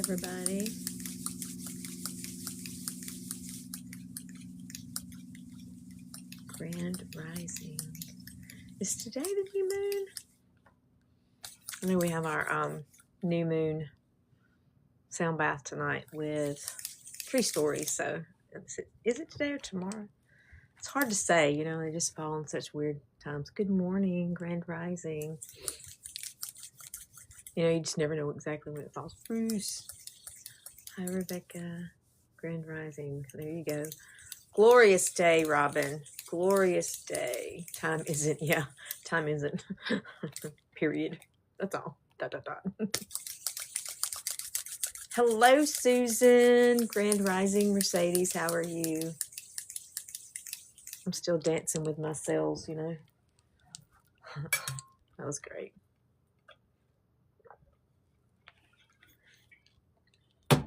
everybody. Grand Rising. Is today the new moon? I know we have our new moon sound bath tonight with Tree Stories. So is it today or tomorrow? It's hard to say, you know, they just fall in such weird times. Good morning, Grand Rising. You know, you just never know exactly when it falls. Bruce. Hi, Rebecca. Grand Rising. There you go. Glorious day, Robin. Glorious day. Time isn't. Period. That's all. ... Hello, Susan. Grand Rising, Mercedes. How are you? I'm still dancing with my cells, you know. That was great.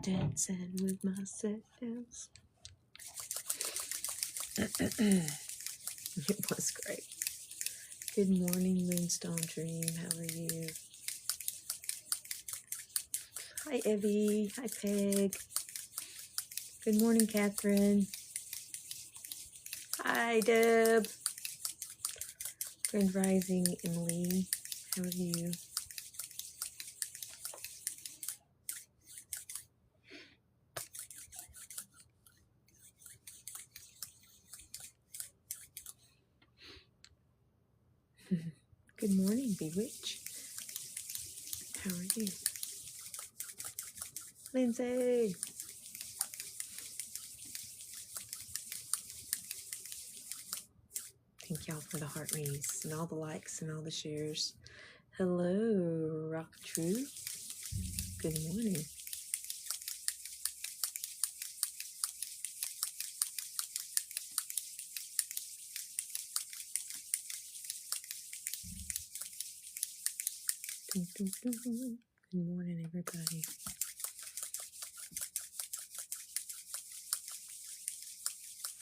Dancing with my cells. It was great. Good morning, Moonstone Dream. How are you? Hi, Evie. Hi, Peg. Good morning, Catherine. Hi, Deb. Grand Rising, Emily. How are you? Good morning, Bewitch. How are you? Lindsay. Thank y'all for the heart raise and all the likes and all the shares. Hello, Rock True. Good morning. Good morning, everybody.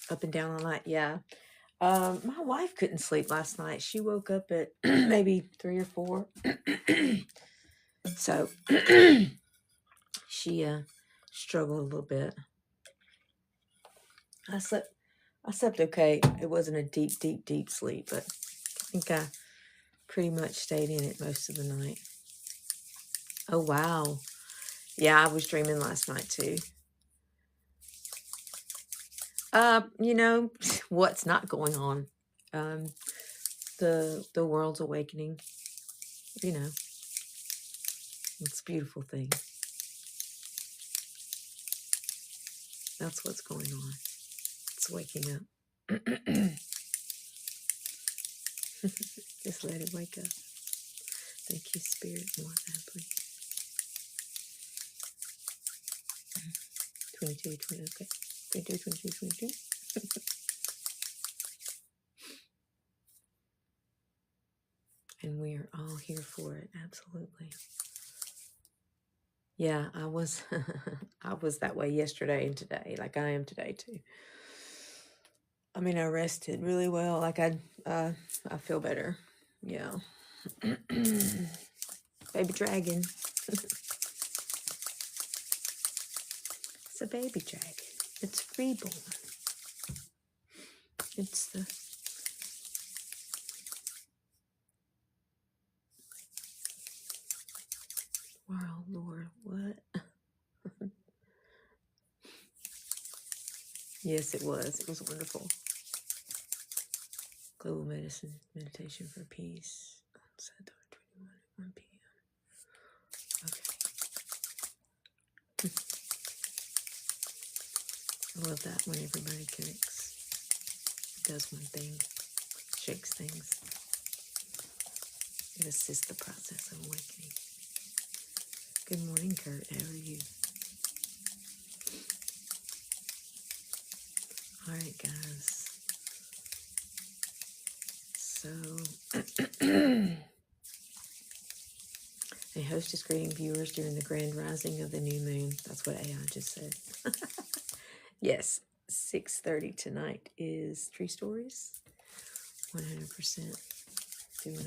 Up and down all night, yeah. My wife couldn't sleep last night. She woke up at maybe 3 or 4. So she struggled a little bit. I slept okay. It wasn't a deep sleep, but I think I pretty much stayed in it most of the night. Oh, wow. Yeah, I was dreaming last night too. You know, what's not going on? The world's awakening. You know, it's a beautiful thing. That's what's going on. It's waking up. Just let it wake up. Thank you, Spirit. More of that, please. 22, 20, okay. 22, 22, 22. And we are all here for it. Absolutely. Yeah, I was I was that way yesterday and today, like I am today too. I mean, I rested really well. Like I feel better. Yeah. Baby dragon. It's a baby dragon. It's reborn. It's the world, Lord. What? Yes, it was. It was wonderful. Global medicine, meditation for peace. Saturday, 21 at 1 p.m. Okay. I love that when everybody connects. Does one thing, shakes things. It assists the process of awakening. Good morning, Kurt. How are you? All right, guys. So, a hostess greeting viewers during the grand rising of the new moon. That's what AI just said. Yes, 6:30 tonight is Tree Stories. 100% doing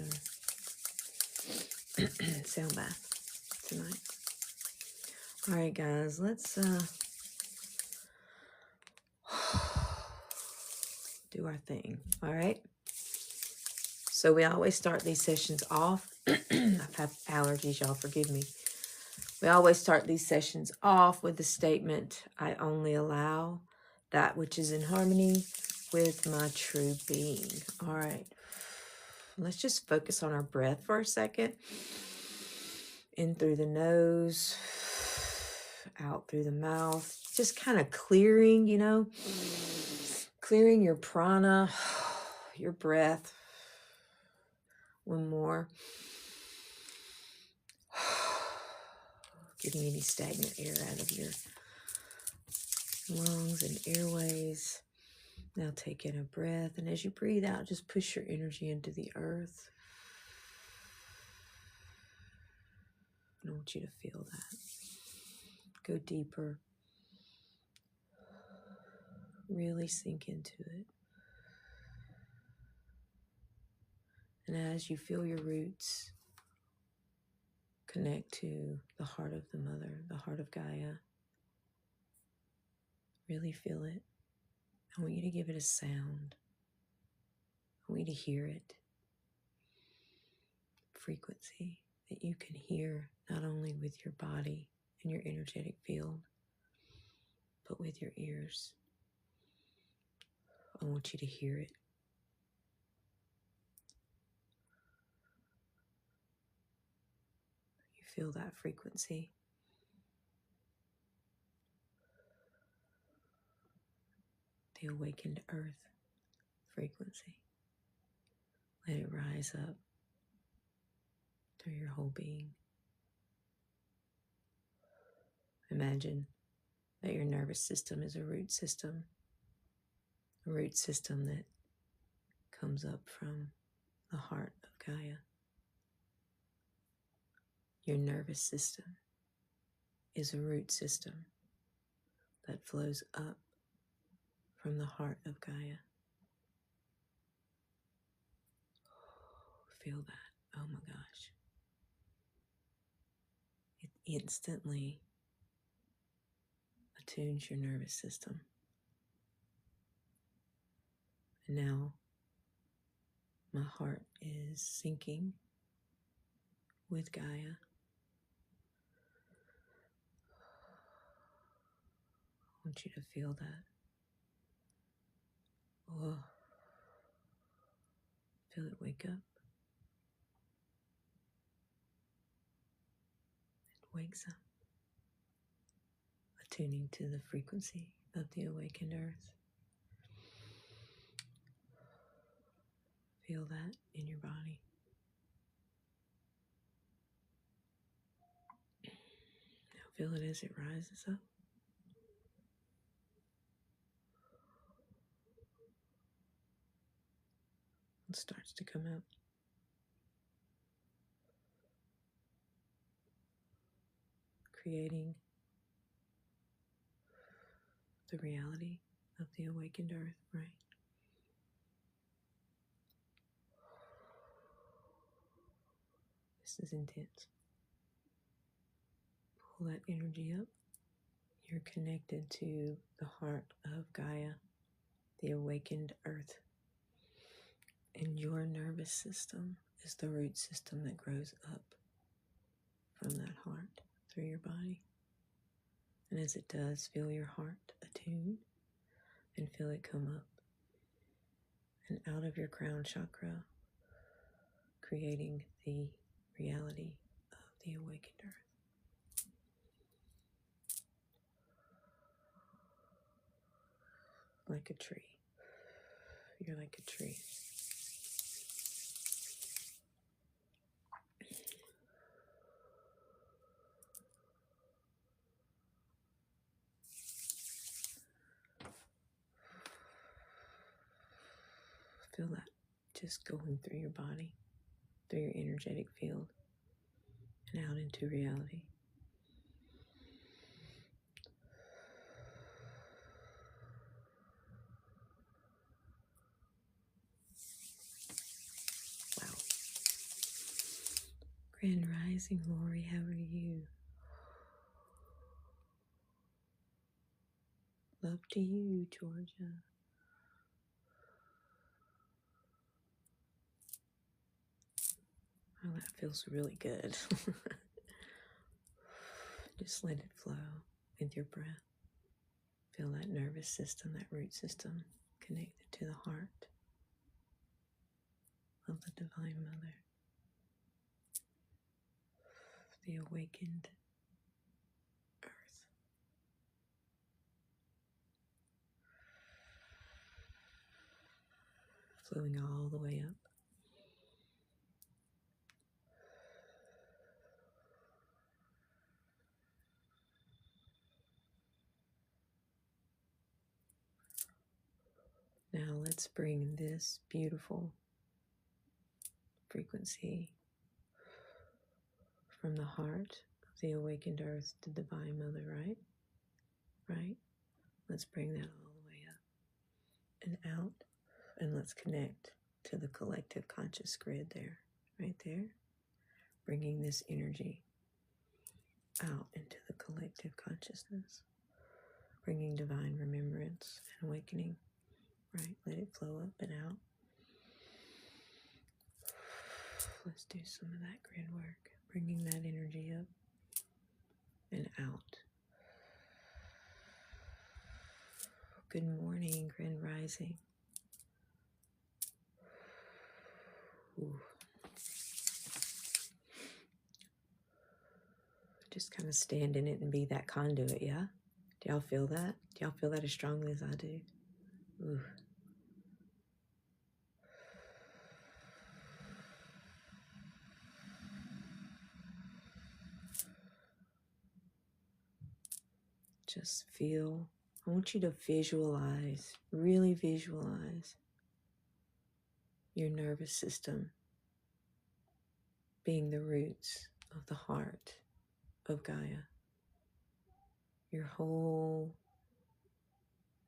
our sound bath tonight. All right, guys, let's do our thing. All right. So we always start these sessions off. I've had allergies, y'all, forgive me. We always start these sessions off with the statement, I only allow that which is in harmony with my true being. All right. Let's just focus on our breath for a second. In through the nose, out through the mouth. Just kind of clearing, you know, clearing your prana, your breath. One more. Getting any stagnant air out of your lungs and airways. Now take in a breath, and as you breathe out, just push your energy into the earth. I want you to feel that. Go deeper. Really sink into it. And as you feel your roots connect to the heart of the mother, the heart of Gaia, really feel it. I want you to give it a sound. I want you to hear it. Frequency that you can hear not only with your body and your energetic field, but with your ears. I want you to hear it. You feel that frequency. The awakened earth frequency. Let it rise up through your whole being. Imagine that your nervous system is a root system that comes up from the heart of Gaia. Your nervous system is a root system that flows up from the heart of Gaia. Feel that. Oh my gosh. It instantly attunes your nervous system. And now my heart is sinking with Gaia. I want you to feel that. Oh. Feel it wake up. It wakes up. Attuning to the frequency of the awakened earth. Feel that in your body. Now feel it as it rises up. And starts to come out. Creating the reality of the awakened earth, right? This is intense. Pull that energy up. You're connected to the heart of Gaia, the awakened earth. And your nervous system is the root system that grows up from that heart through your body. And as it does, feel your heart attune and feel it come up and out of your crown chakra, creating the reality of the awakened earth. Like a tree. You're like a tree. Feel that just going through your body, through your energetic field, and out into reality. Wow. Grand Rising, Lori, how are you? Love to you, Georgia. Oh, that feels really good. Just let it flow with your breath. Feel that nervous system, that root system connected to the heart of the Divine Mother, the awakened earth. Flowing all the way up. Now let's bring this beautiful frequency from the heart of the awakened earth to Divine Mother, right? Right? Let's bring that all the way up and out, and let's connect to the collective conscious grid there, right there. Bringing this energy out into the collective consciousness, bringing divine remembrance and awakening, right? Let it flow up and out. Let's do some of that grid work, bringing that energy up and out. Good morning, Grand Rising. Ooh. Just kind of stand in it and be that conduit, yeah? Do y'all feel that? Do y'all feel that as strongly as I do? Ooh. Just feel. I want you to visualize, really visualize your nervous system being the roots of the heart of Gaia. Your whole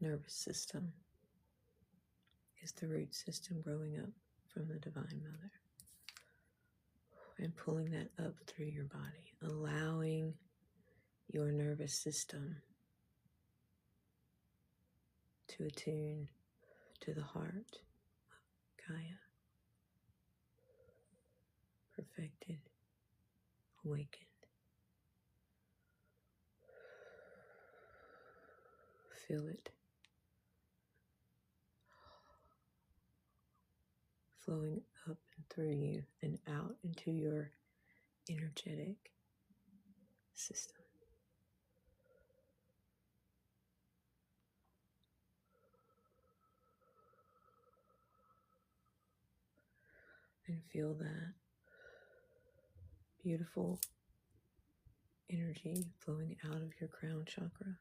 nervous system is the root system growing up from the Divine Mother. And pulling that up through your body, allowing your nervous system to attune to the heart of Gaia. Perfected, awakened. Feel it flowing up and through you and out into your energetic system. And feel that beautiful energy flowing out of your crown chakra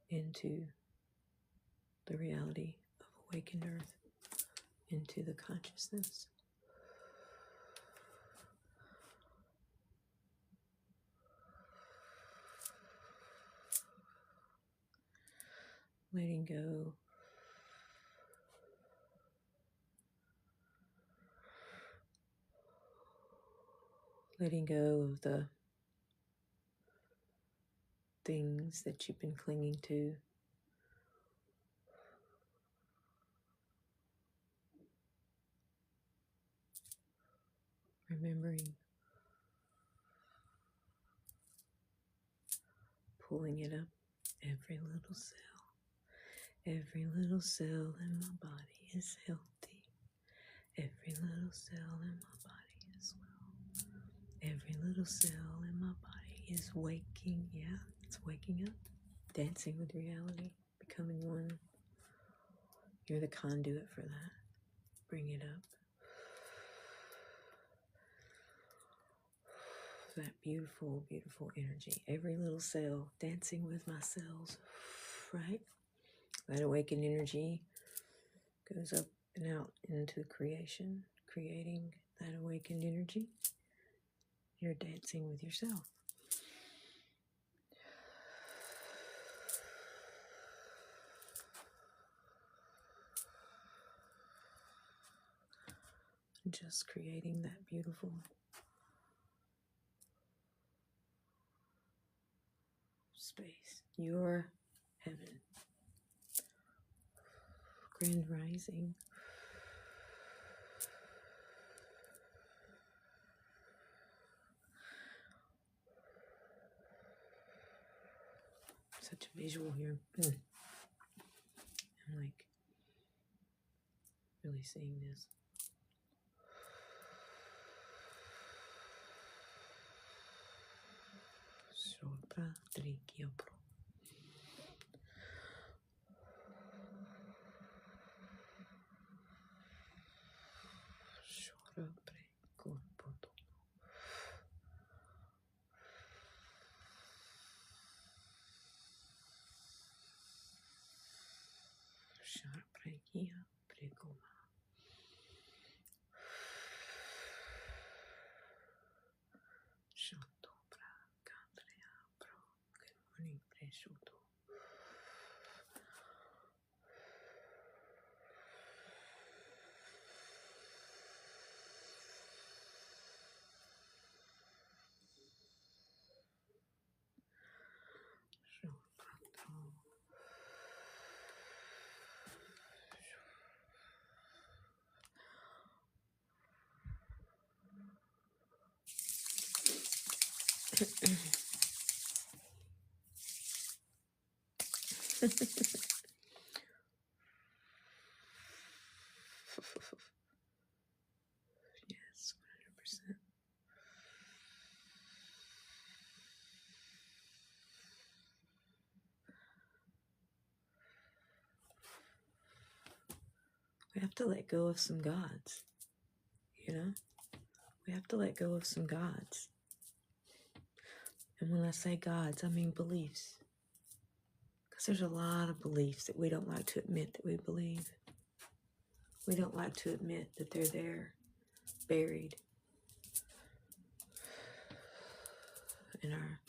into the reality of awakened earth, into the consciousness. Letting go. Letting go of the things that you've been clinging to. Remembering, pulling it up, every little cell. Every little cell in my body is healthy. Every little cell in my body is well. Every little cell in my body is waking. Yeah, it's waking up. Dancing with reality. Becoming one. You're the conduit for that. Bring it up. That beautiful, beautiful energy. Every little cell dancing with my cells. Right? That awakened energy goes up and out into creation, creating that awakened energy. You're dancing with yourself. Just creating that beautiful space. Your heaven. Grand rising. Such a visual here. I'm like really seeing this. Sopra trichiopro. Sopra corpoto. Sharpregia pregoma. Shantopra candrea pro. Good morning, presciutto. Yes, 100%. We have to let go of some gods, you know? We have to let go of some gods. And when I say gods, I mean beliefs. Because there's a lot of beliefs that we don't like to admit that we believe. We don't like to admit that they're there, buried in our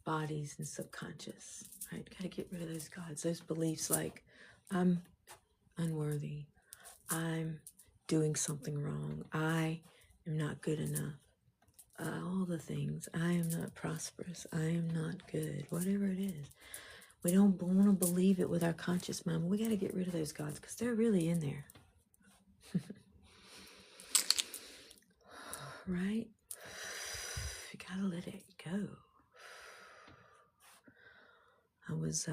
bodies and subconscious, right? Got to get rid of those gods, those beliefs like, I'm unworthy, I'm doing something wrong, I am not good enough, all the things, I am not prosperous, I am not good, whatever it is. We don't want to believe it with our conscious mind. We got to get rid of those gods because they're really in there. Right? You got to let it go. I was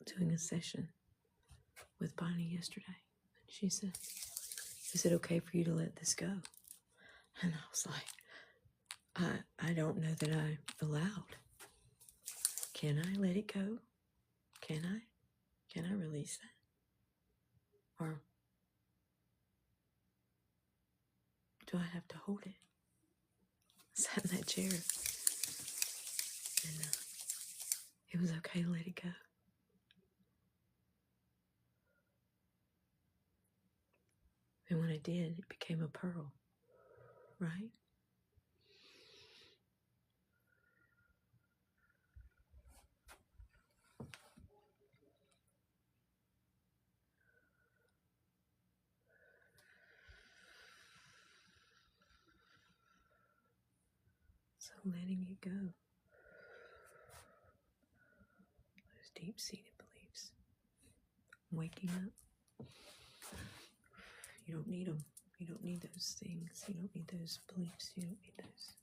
doing a session with Bonnie yesterday. And she said, is it okay for you to let this go? And I was like, I don't know that I'm allowed. Can I let it go? Can I? Can I release that? Or do I have to hold it? I sat in that chair and it was okay to let it go. And when I did, it became a pearl, right? So letting it go. Those deep-seated beliefs. Waking up. You don't need them. You don't need those things. You don't need those beliefs. You don't need those.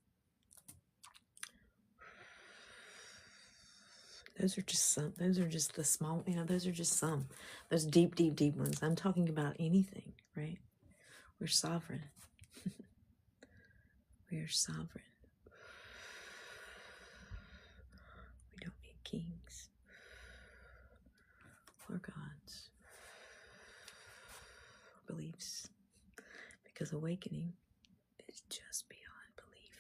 Those are just some. Those are just the small, those are just some. Those deep, deep, deep ones. I'm talking about anything, right? We're sovereign. We are sovereign. We don't need kings or gods or beliefs. Because awakening is just beyond belief.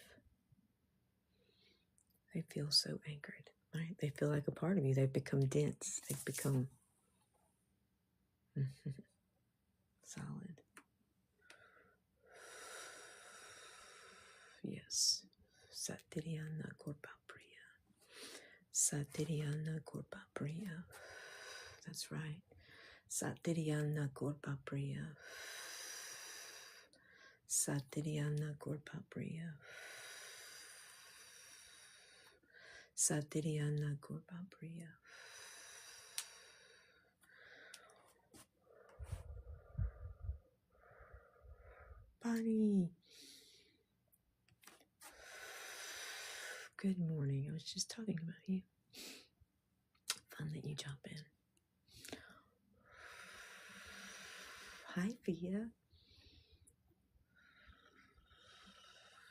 They feel so anchored, right? They feel like a part of you. They've become dense. They've become solid. Yes. Satiriana Korpa Priya. Satiriana Korpa Priya. That's right. Satiriana Korpa Priya. Satiriana Korpa Priya. Satiriyana Gurpa Priya. Bonnie. Good morning. I was just talking about you. Fun that you jump in. Hi, Via.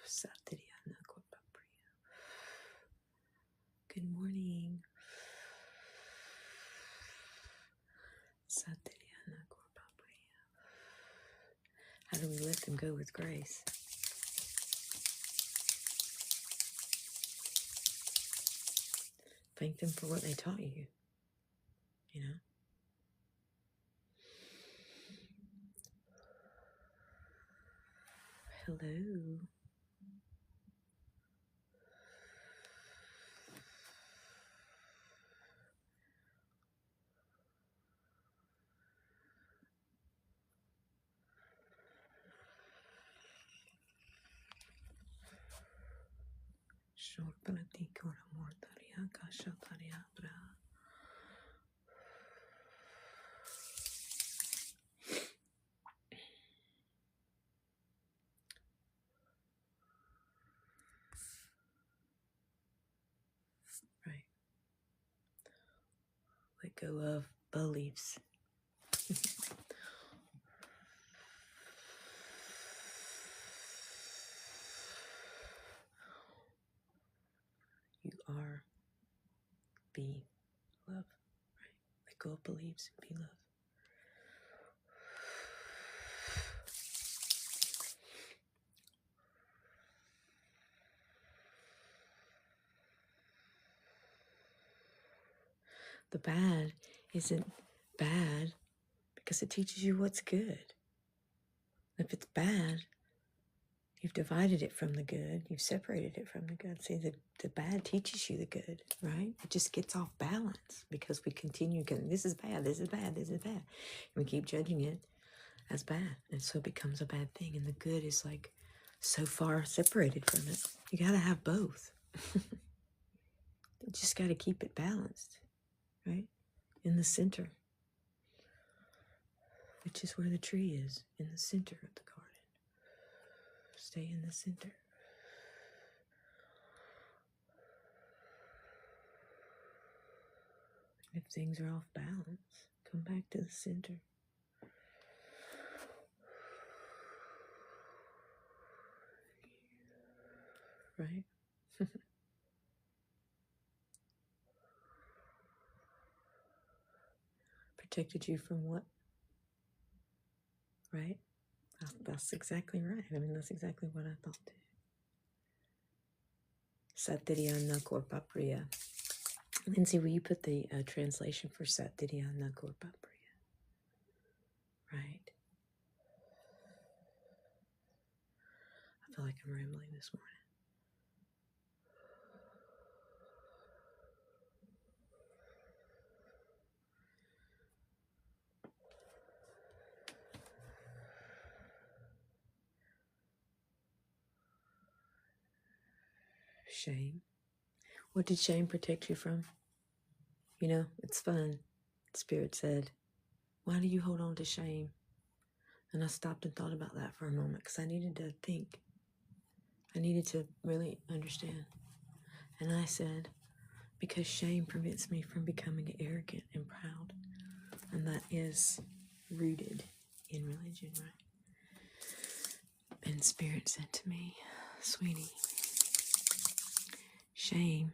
Satiriyana Gurpa Priya. Good morning. Satiriyana Gurpa Priya. How do we let them go with grace? Thank them for what they taught you, you know? Hello. Shortprati Koramortaria Kashataria Bra. Right. Let go of beliefs. You are, be love. Right. Let go of beliefs and be love. The bad isn't bad because it teaches you what's good. If it's bad, you've divided it from the good. You've separated it from the good. See, the bad teaches you the good, right? It just gets off balance because we continue, this is bad, this is bad, this is bad. And we keep judging it as bad. And so it becomes a bad thing. And the good is like so far separated from it. You got to have both. You just got to keep it balanced, right? In the center, which is where the tree is, in the center of the garden. Stay in the center. If things are off balance, come back to the center. Right? Protected you from what? Right? That's exactly right. I mean, that's exactly what I thought too. Satiriyana Gurpa Priya. Lindsay, will you put the translation for Satiriyana Gurpa Priya? Right. I feel like I'm rambling this morning. Shame. What did shame protect you from? You know, it's fun. Spirit said, why do you hold on to shame? And I stopped and thought about that for a moment because I needed to think. I needed to really understand. And I said, because shame prevents me from becoming arrogant and proud. And that is rooted in religion, right? And Spirit said to me, sweetie, shame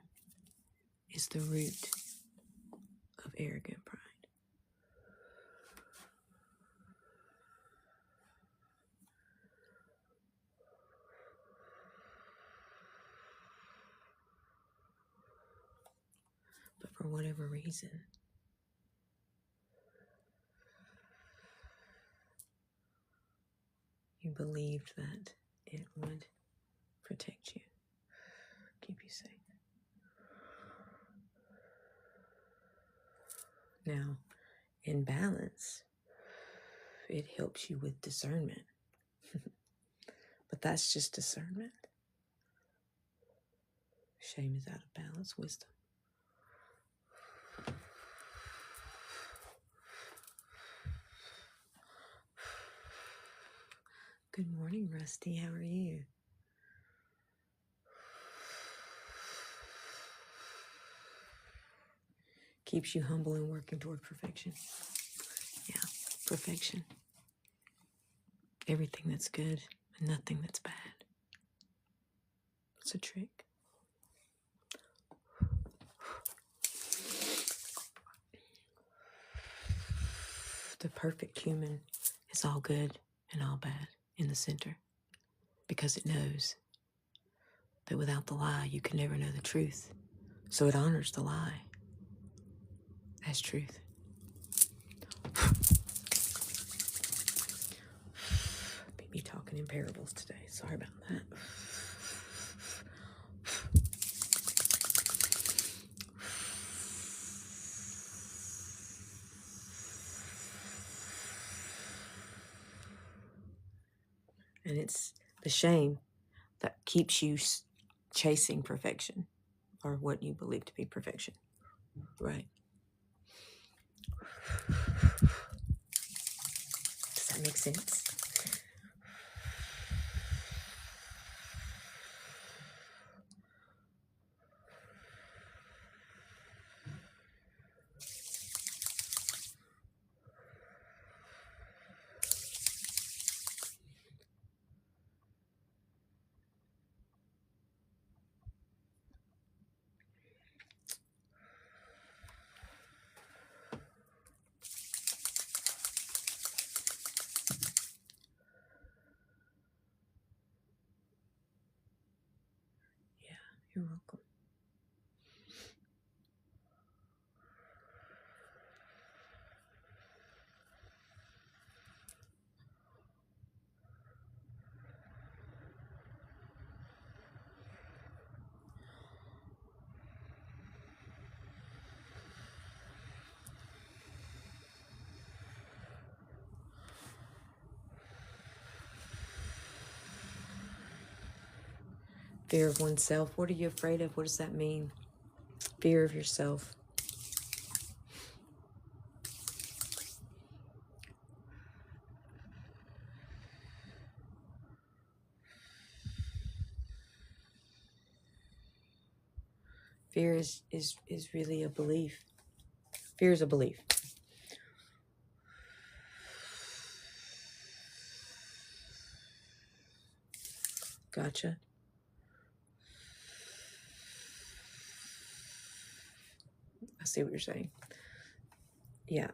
is the root of arrogant pride. But for whatever reason, you believed that it would protect you, keep you safe. Now, in balance, it helps you with discernment. But that's just discernment. Shame is out of balance. Wisdom. Good morning, Rusty. How are you? Keeps you humble and working toward perfection. Yeah, perfection. Everything that's good and nothing that's bad. It's a trick. The perfect human is all good and all bad in the center, because it knows that without the lie, you can never know the truth. So it honors the lie as truth. Beat me talking in parables today. Sorry about that. And it's the shame that keeps you chasing perfection, or what you believe to be perfection. Right? Does that make sense? You're welcome. Fear of oneself. What are you afraid of? What does that mean? Fear of yourself. Fear is really a belief. Fear is a belief. Gotcha. I see what you're saying. Yeah.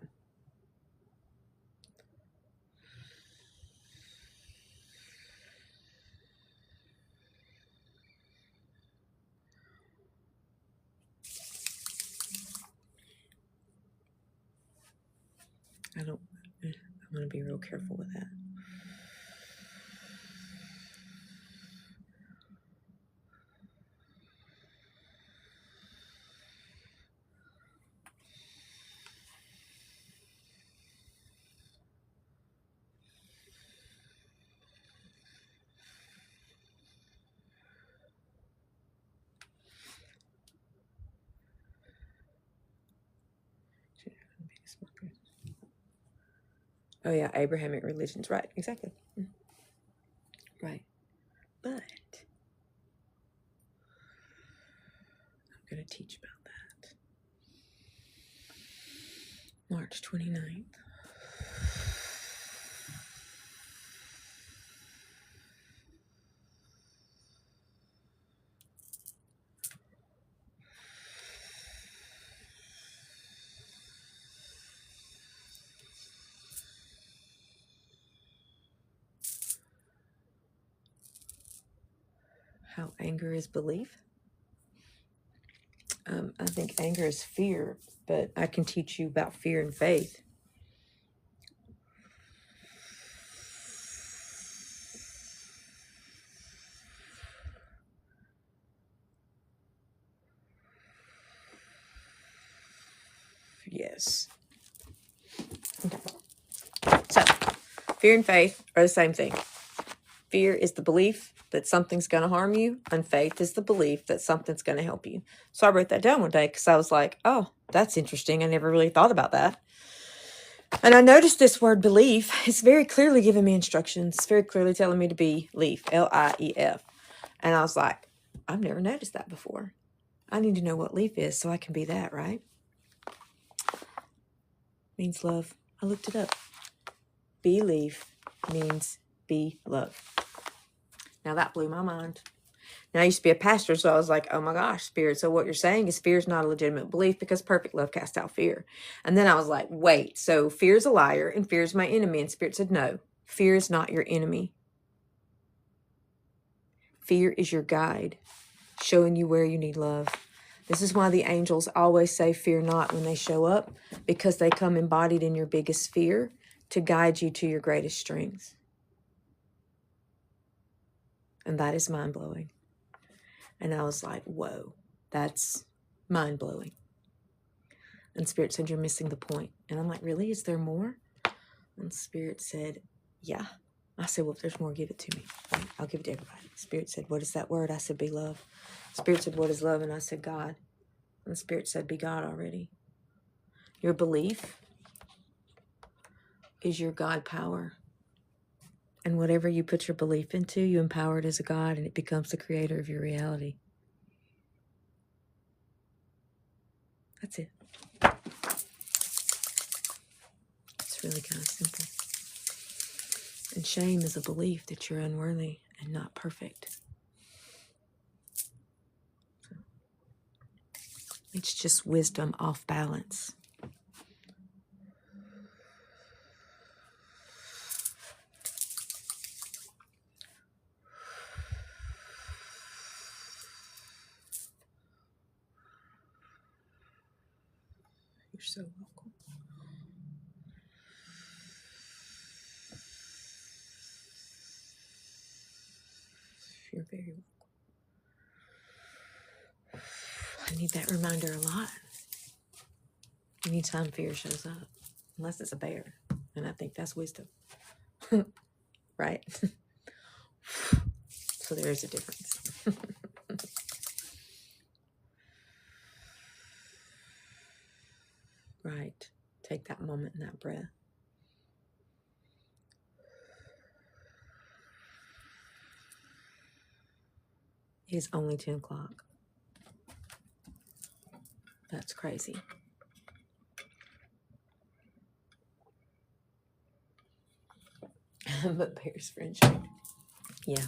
I'm going to be real careful with that. Oh yeah, Abrahamic religions. Right, exactly. Right. But I'm going to teach about that. March 29th. How anger is belief. I think anger is fear, but I can teach you about fear and faith. Yes. Okay. So, fear and faith are the same thing. Fear is the belief that something's going to harm you, and faith is the belief that something's going to help you. So I wrote that down one day because I was like, oh, that's interesting. I never really thought about that. And I noticed this word belief. It's very clearly giving me instructions. It's very clearly telling me to be leaf, L-I-E-F. And I was like, I've never noticed that before. I need to know what leaf is so I can be that, right? Means love. I looked it up. Be leaf means be love. Now that blew my mind. Now, I used to be a pastor, so I was like, oh my gosh, Spirit. So what you're saying is fear is not a legitimate belief because perfect love casts out fear. And then I was like, wait, so fear is a liar and fear is my enemy. And Spirit said, no, fear is not your enemy. Fear is your guide, showing you where you need love. This is why the angels always say fear not when they show up, because they come embodied in your biggest fear to guide you to your greatest strengths. And that is mind-blowing. And I was like, whoa, that's mind-blowing. And Spirit said, you're missing the point. And I'm like, really? Is there more? And Spirit said, yeah. I said, well, if there's more, give it to me. I'll give it to everybody. Spirit said, what is that word? I said, be love. Spirit said, what is love? And I said, God. And Spirit said, be God already. Your belief is your God power. And whatever you put your belief into, you empower it as a God, and it becomes the creator of your reality. That's it. It's really kind of simple. And shame is a belief that you're unworthy and not perfect. So it's just wisdom off balance. You're so welcome. You're very welcome. I need that reminder a lot. Anytime fear shows up, unless it's a bear, and I think that's wisdom, right? So there is a difference. Right. Take that moment and that breath. It is only 10 o'clock. That's crazy. But bears friendship. Yeah.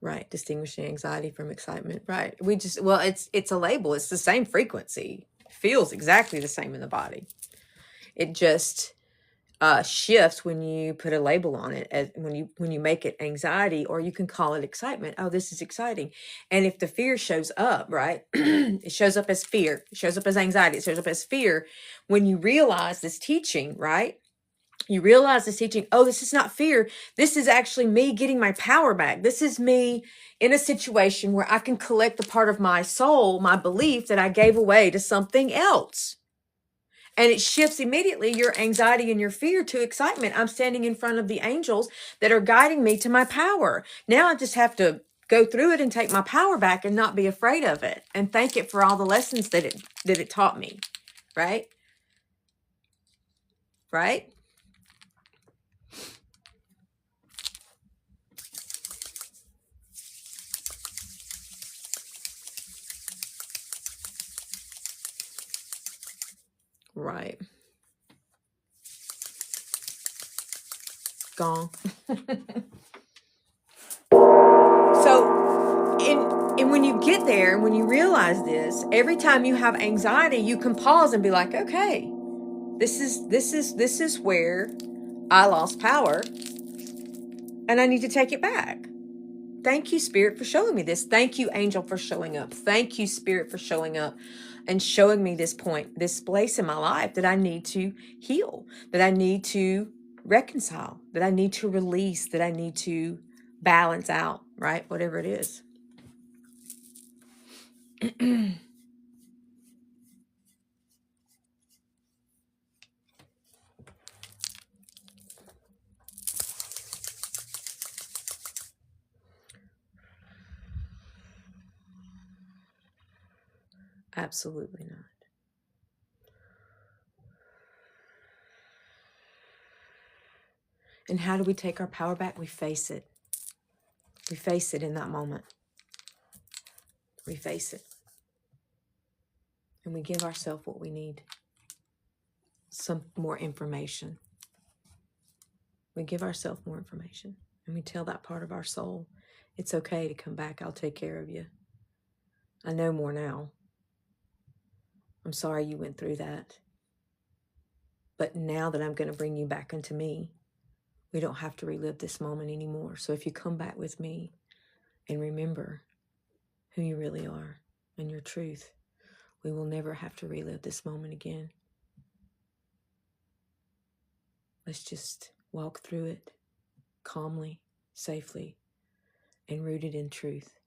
Right. Distinguishing anxiety from excitement. Right. Well, it's a label. It's the same frequency. It feels exactly the same in the body. It just shifts when you put a label on it, as when you make it anxiety, or you can call it excitement. Oh, this is exciting. And if the fear shows up, right, it shows up as fear, it shows up as anxiety, it shows up as fear. When you realize this teaching, right, you realize this teaching, oh, this is not fear. This is actually me getting my power back. This is me in a situation where I can collect the part of my soul, my belief that I gave away to something else. And it shifts immediately your anxiety and your fear to excitement. I'm standing in front of the angels that are guiding me to my power. Now I just have to go through it and take my power back and not be afraid of it and thank it for all the lessons that it taught me. Right? Right? Right. Gone. So, and when you get there, when you realize this, every time you have anxiety, you can pause and be like, okay, this is where I lost power and I need to take it back. Thank you, Spirit, for showing me this. Thank you, Angel, for showing up. Thank you, Spirit, for showing up and showing me this point, this place in my life that I need to heal, that I need to reconcile, that I need to release, that I need to balance out, right? Whatever it is. Absolutely not. And how do we take our power back? We face it. We face it in that moment. We face it. And we give ourselves what we need. Some more information. We give ourselves more information. And we tell that part of our soul, it's okay to come back. I'll take care of you. I know more now. I'm sorry you went through that. But now that I'm going to bring you back into me, we don't have to relive this moment anymore. So if you come back with me and remember who you really are and your truth, we will never have to relive this moment again. Let's just walk through it calmly, safely, and rooted in truth.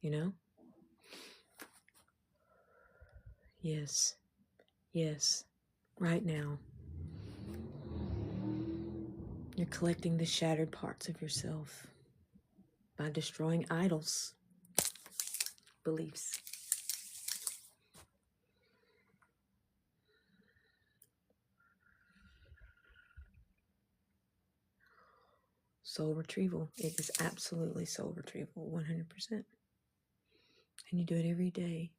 You know? Yes. Yes. Right now. You're collecting the shattered parts of yourself by destroying idols, beliefs. Soul retrieval. It is absolutely soul retrieval, 100%. And you do it every day.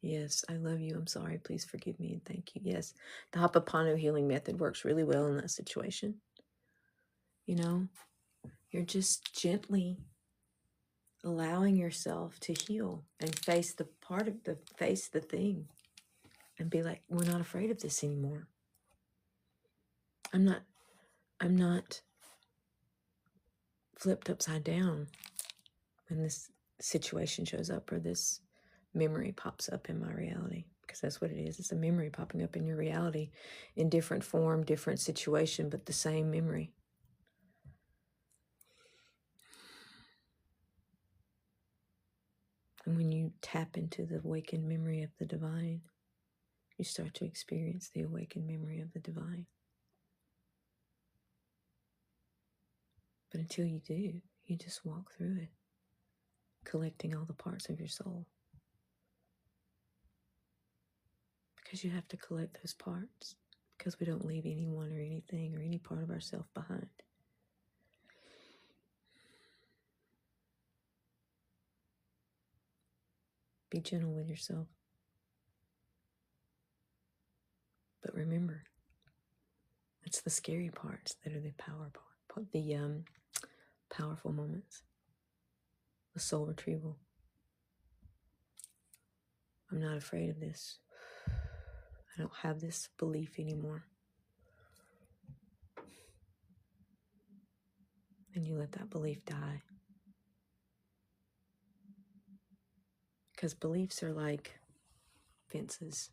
Yes, I love you. I'm sorry. Please forgive me and thank you. Yes, the Ho'oponopono healing method works really well in that situation. You know, you're just gently allowing yourself to heal and face the thing and be like, we're not afraid of this anymore. I'm not flipped upside down when this situation shows up or this memory pops up in my reality, because that's what it is. It's a memory popping up in your reality in different form, different situation, but the same memory. And when you tap into the awakened memory of the divine, you start to experience the awakened memory of the divine. But until you do, you just walk through it, collecting all the parts of your soul. Because you have to collect those parts, because we don't leave anyone or anything or any part of ourselves behind. Be gentle with yourself. But remember, it's the scary parts that are the powerful moments. The soul retrieval. I'm not afraid of this. I don't have this belief anymore. And you let that belief die. Because beliefs are like fences.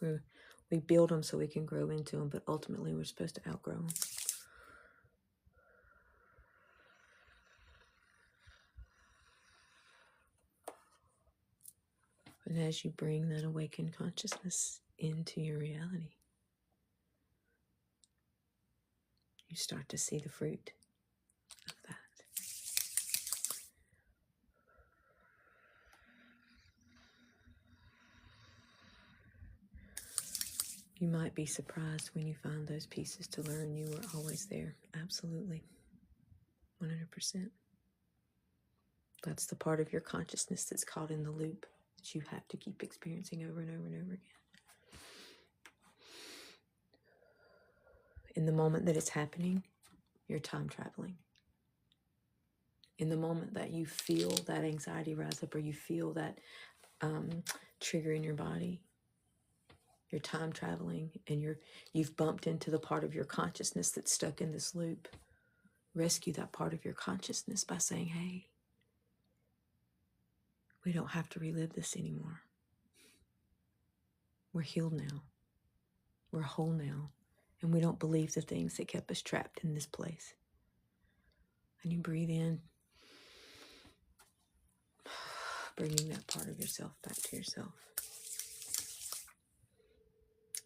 We build them so we can grow into them, but ultimately we're supposed to outgrow them. And as you bring that awakened consciousness into your reality, you start to see the fruit of that. You might be surprised when you find those pieces to learn you were always there. Absolutely. 100%. That's the part of your consciousness that's caught in the loop that you have to keep experiencing over and over and over again. In the moment that it's happening, you're time traveling. In the moment that you feel that anxiety rise up or you feel that trigger in your body, you're time traveling and you've bumped into the part of your consciousness that's stuck in this loop. Rescue that part of your consciousness by saying, hey, we don't have to relive this anymore. We're healed now. We're whole now. And we don't believe the things that kept us trapped in this place. And you breathe in, bringing that part of yourself back to yourself.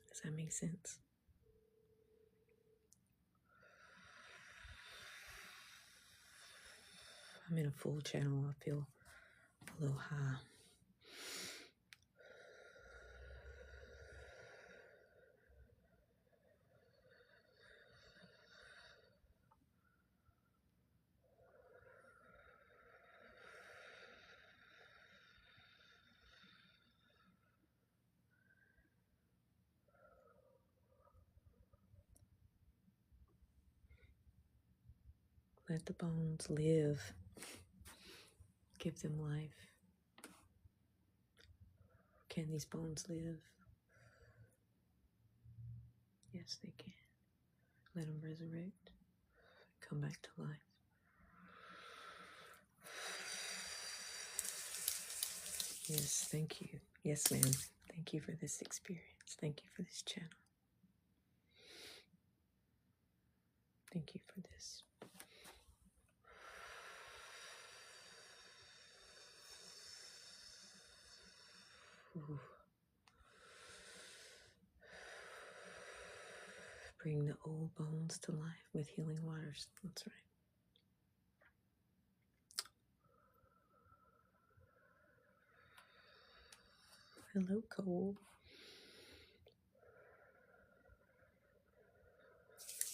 Does that make sense? I'm in a full channel. I feel Aloha. Let the bones live. Give them life. Can these bones live? Yes, they can. Let them resurrect. Come back to life. Yes, thank you. Yes, ma'am. Thank you for this experience. Thank you for this channel. Thank you for this. Ooh. Bring the old bones to life with healing waters. That's right. Hello, Cole.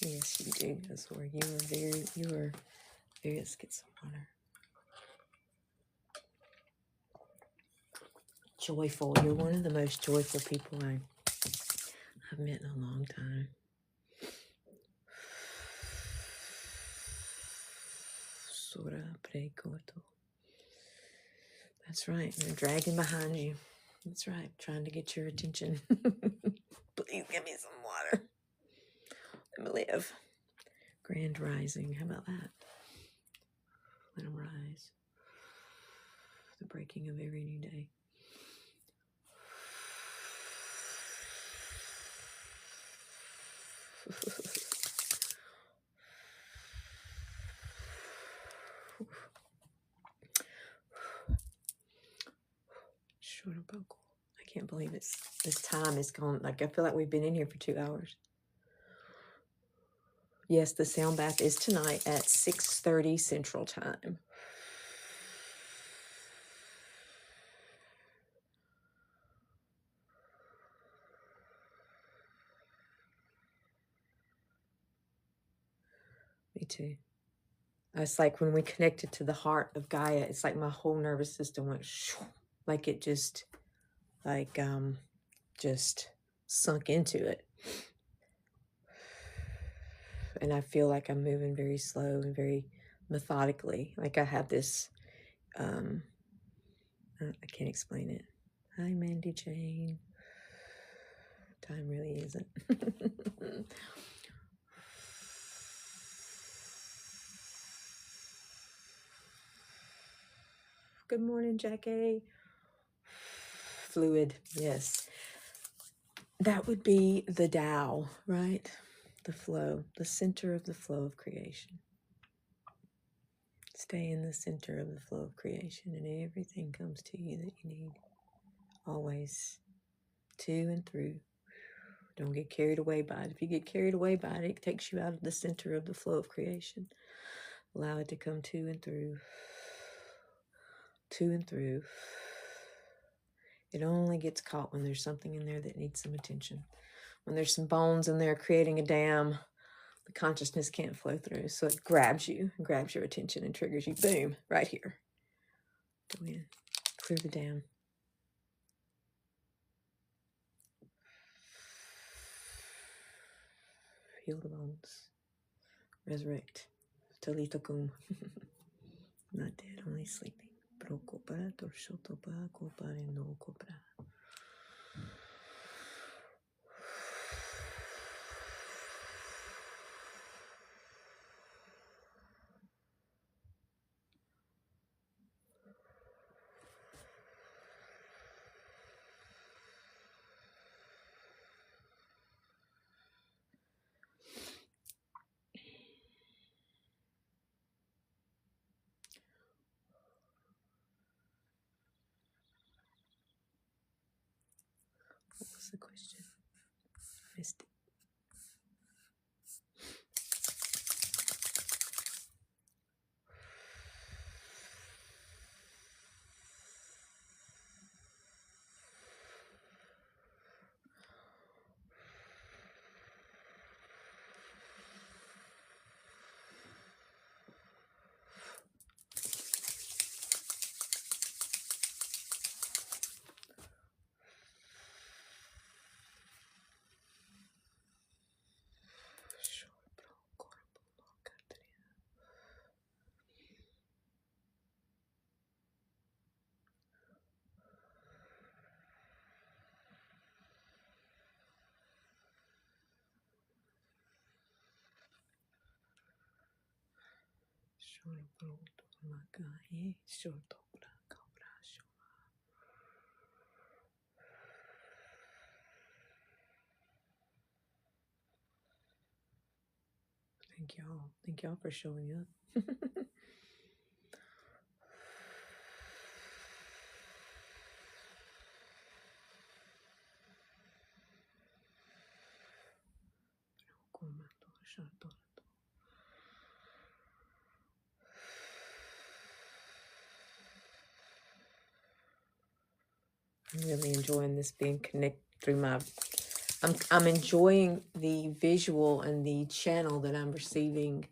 Yes, you do, Azor. You are very, let's get some water. Joyful. You're one of the most joyful people I've met in a long time. Sora prekoto. That's right. They're dragging behind you. That's right. Trying to get your attention. Please give me some water. Let me live. Grand rising. How about that? Let them rise. The breaking of every new day. I can't believe this time is gone. Like, I feel like we've been in here for 2 hours. Yes, the sound bath is tonight at 6:30 Central Time. Me too. It's like when we connected to the heart of Gaia, it's like my whole nervous system went shoo, like it just sunk into it. And I feel like I'm moving very slow and very methodically. Like I have this, I can't explain it. Hi, Mandy Jane. Time really isn't. Good morning, Jackie. Fluid, yes. That would be the Tao, right? The flow, the center of the flow of creation. Stay in the center of the flow of creation and everything comes to you that you need. Always. To and through. Don't get carried away by it. If you get carried away by it, it takes you out of the center of the flow of creation. Allow it to come to and through. To and through. It only gets caught when there's something in there that needs some attention. When there's some bones in there creating a dam, the consciousness can't flow through. So it grabs you and grabs your attention and triggers you. Boom, right here. Go in. Clear the dam. Heal the bones. Resurrect. Talitha kum. Not dead, only sleeping. Prokopa, torshotopa, kopare no kopra. What was the question? Missed it. Thank y'all. Thank y'all for showing up. I'm really enjoying this being connected through my. I'm enjoying the visual and the channel that I'm receiving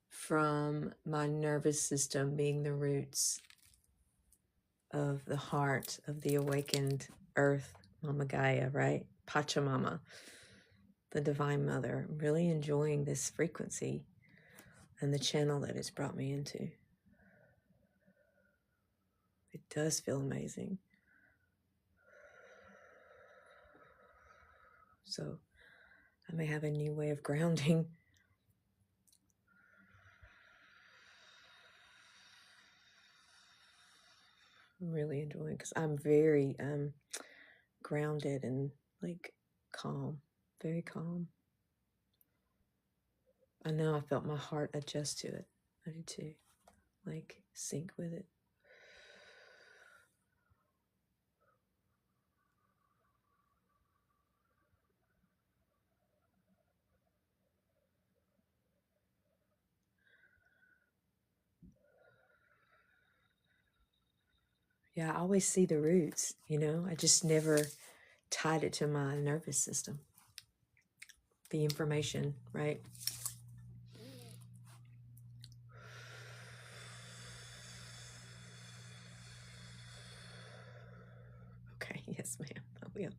from my nervous system being the roots of the heart of the awakened earth, Mama Gaia, right? Pachamama, the Divine Mother. I'm really enjoying this frequency and the channel that it's brought me into. It does feel amazing. So I may have a new way of grounding. I'm really enjoying because I'm very grounded and like calm, very calm. I know I felt my heart adjust to it. I do too. Like sync with it. Yeah, I always see the roots, you know, I just never tied it to my nervous system. The information, right? Okay, yes, ma'am, I will.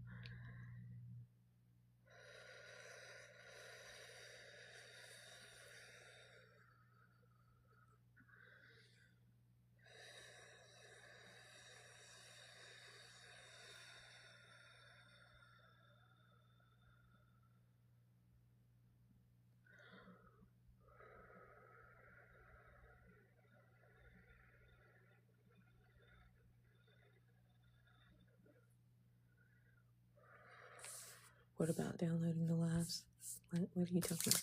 What about downloading the lives? What are you talking about?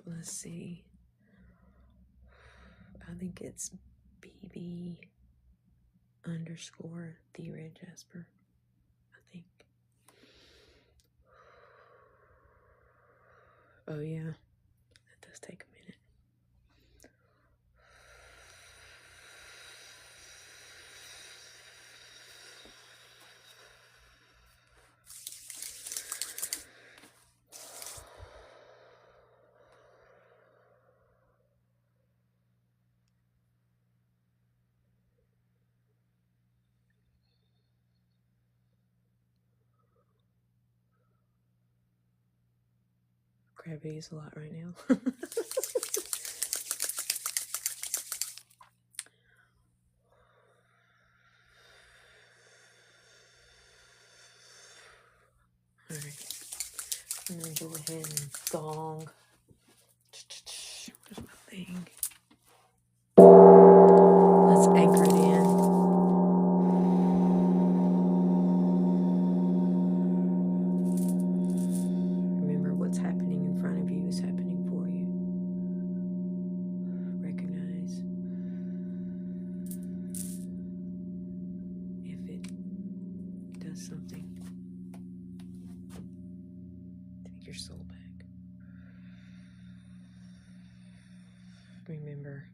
Let's see. I think it's BB _ the Red Jasper. I think. Oh yeah, that does take a minute. Gravity is a lot right now. All right, I'm gonna go ahead and gong. Where's my thing? Let's anchor it in. Remember, what's happening in front of you is happening for you. Recognize if it does something. Take your soul back. Remember.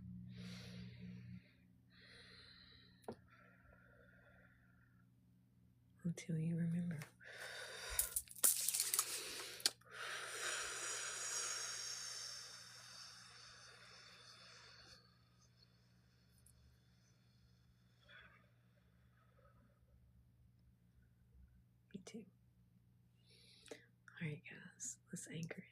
Until you remember. Me too. All right, guys, let's anchor it in.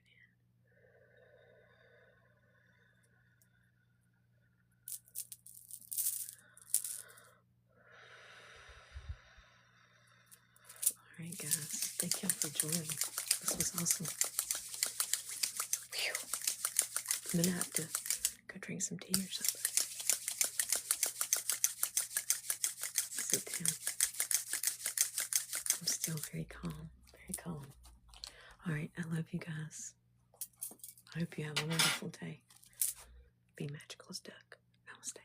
All right, guys, thank y'all for joining. This was awesome. I'm gonna have to go drink some tea or something. Sit down. I'm still very calm, very calm. All right, I love you guys. I hope you have a wonderful day. Be magical as duck. Namaste.